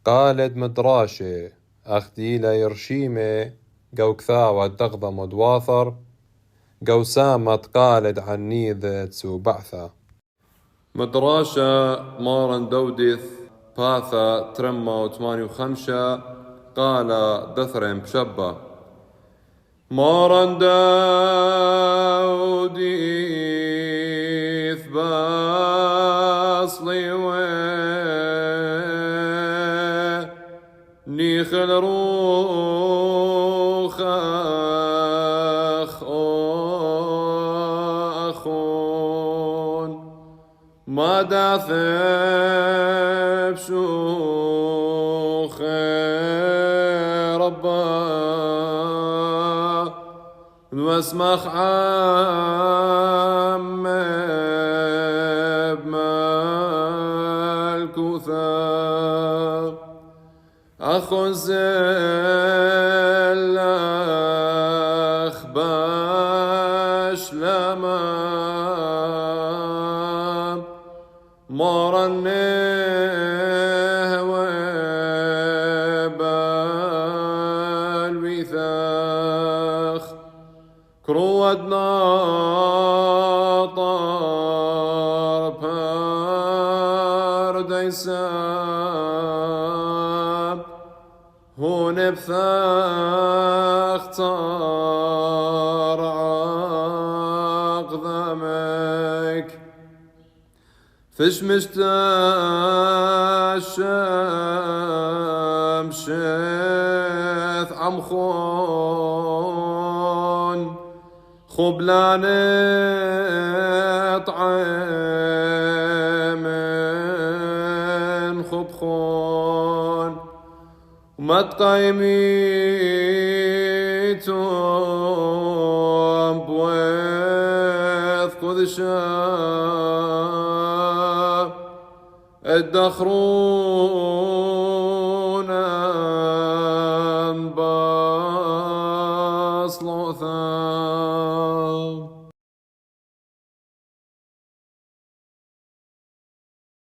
قالد مدراشة أخديلا يرشيمة جو كثاوة دغضم ودواثر جو سامت قالد عنيذة تسو بعثة مدراشة مارن دودث باثا ترمى وثمانية وخمسة قال دثرم بشبة مارن دودث باصلي نيخل روخ أخون ما داثب شوخ ربا واسمخ عم بمالكوثا أخو زلخ باش لما مرنه وبالوثاخ كرودنا طار بارديسا هون بثاخ طار عقدمك فش مشتاشم شث عمخون خبلانة طعم خبخون وما تقيميتم بويث قدشا الدخرون باصلو ثام